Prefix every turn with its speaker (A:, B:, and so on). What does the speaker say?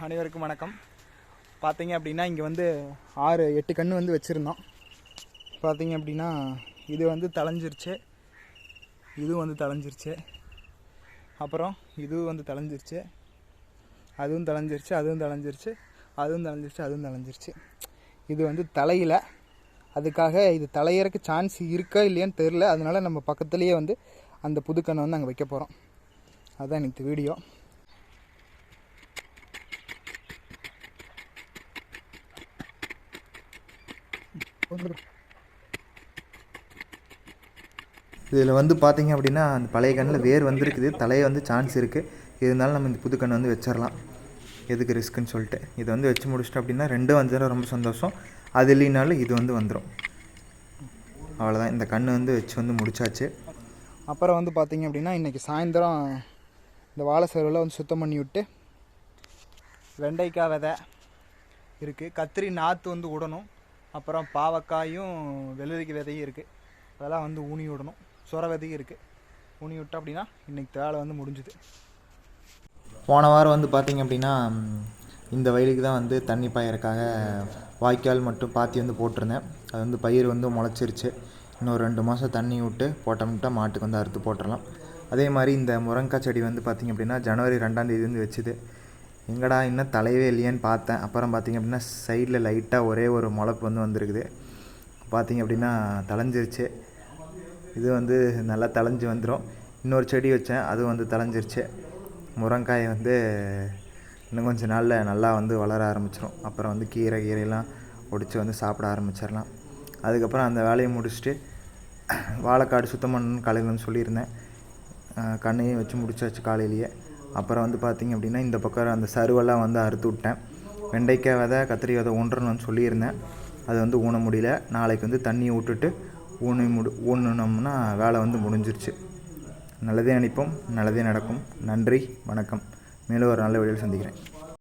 A: அனைவருக்கும் வணக்கம். பார்த்தீங்க அப்படின்னா இங்கே வந்து 6-8 கன்று வந்து வச்சுருந்தோம். பார்த்தீங்க அப்படின்னா இது வந்து தளைஞ்சிருச்சு, இதுவும் வந்து தளைஞ்சிருச்சு, அப்புறம் இதுவும் வந்து தளைஞ்சிருச்சு, அதுவும் தளைஞ்சிருச்சு, அதுவும் தளைஞ்சிருச்சு, அதுவும் தளைஞ்சிருச்சு, அதுவும் தளைஞ்சிருச்சு. இது வந்து தலையில், அதுக்காக இது தலையறக்கு சான்ஸ் இருக்கா இல்லையான்னு தெரில. அதனால் நம்ம பக்கத்துலேயே வந்து அந்த புதுக்கண்ணை வந்து அங்கே வைக்க போகிறோம். அதுதான் எனக்கு வீடியோ.
B: இதில் வந்து பார்த்திங்க அப்படின்னா அந்த பழைய கண்ணில் வேர் வந்துருக்குது, தலையை வந்து சான்ஸ் இருக்குது. இருந்தாலும் நம்ம இந்த புது கன்று வந்து வச்சிடலாம், எதுக்கு ரிஸ்க்குன்னு சொல்லிட்டு இதை வந்து வச்சு முடிச்சிட்டோம் அப்படின்னா ரெண்டும் வந்துடும், ரொம்ப சந்தோஷம். அது இல்லைனாலும் இது வந்து வந்துடும். அவ்வளோதான், இந்த கன்று வந்து வச்சு வந்து முடிச்சாச்சு.
A: அப்புறம் வந்து பார்த்திங்க அப்படின்னா இன்றைக்கி சாயந்தரம் இந்த வாழை சருவில் வந்து சுத்தம் பண்ணி விட்டு வெண்டைக்காய் விதை இருக்குது, கத்திரி நாற்று வந்து விடணும், அப்புறம் பாவக்காயும் வெள்ளரிக்கை விதையும் இருக்குது, அதெல்லாம் வந்து ஊனி விடணும். சொர விதையும் இருக்குது, ஊனி விட்டோம் அப்படின்னா இன்றைக்கி வேலை வந்து முடிஞ்சுது.
B: போன வாரம் வந்து பார்த்திங்க அப்படின்னா இந்த வயலுக்கு தான் வந்து தண்ணி பாயறக்காக வாய்க்கால் மட்டும் பாத்தி வந்து போட்டிருந்தேன். அது வந்து பயிர் வந்து முளைச்சிருச்சு. இன்னொரு 2 மாதம் தண்ணி விட்டு போட்டோம்னா மாட்டுக்கு வந்து அறுத்து போட்டுடலாம். அதே மாதிரி இந்த முருங்கைக்காய் செடி வந்து பார்த்திங்க அப்படின்னா ஜனவரி 2ஆம் தேதி வந்து வச்சுது. எங்கடா இன்னும் தலையவே இல்லையான்னு பார்த்தேன். அப்புறம் பார்த்திங்க அப்படின்னா சைடில் லைட்டாக ஒரே ஒரு முளைப்பு வந்து வந்துருக்குது. பார்த்திங்க அப்படின்னா தளைஞ்சிருச்சு. இது வந்து நல்லா தளைஞ்சி வந்துடும். இன்னொரு செடி வச்சேன், அதுவும் வந்து தளைஞ்சிருச்சு. முருங்காயை வந்து இன்னும் கொஞ்சம் நாளில் நல்லா வந்து வளர ஆரம்பிச்சிடும். அப்புறம் வந்து கீரையெல்லாம் ஒடிச்சு வந்து சாப்பிட ஆரம்பிச்சிடலாம். அதுக்கப்புறம் அந்த வேலையை முடிச்சுட்டு வாழைக்காடு சுத்தம் பண்ணணும்னு காலையில் வந்து சொல்லியிருந்தேன். கண்ணையும் வச்சு முடிச்சாச்சு காலையிலேயே. அப்புறம் வந்து பார்த்திங்க அப்படின்னா இந்த பக்கம் அந்த சருவெல்லாம் வந்து அறுத்து விட்டேன். வெண்டைக்காய் விதை, கத்திரி விதை ஊன்றணும்னு சொல்லியிருந்தேன். அது வந்து ஊன முடியல. நாளைக்கு வந்து தண்ணியை விட்டுட்டு ஊனணும்னா வேலை வந்து முடிஞ்சிருச்சு. நல்லதே நினைப்போம், நல்லதே நடக்கும். நன்றி, வணக்கம். மேலும் ஒரு நல்ல வீடியோவில் சந்திக்கிறேன்.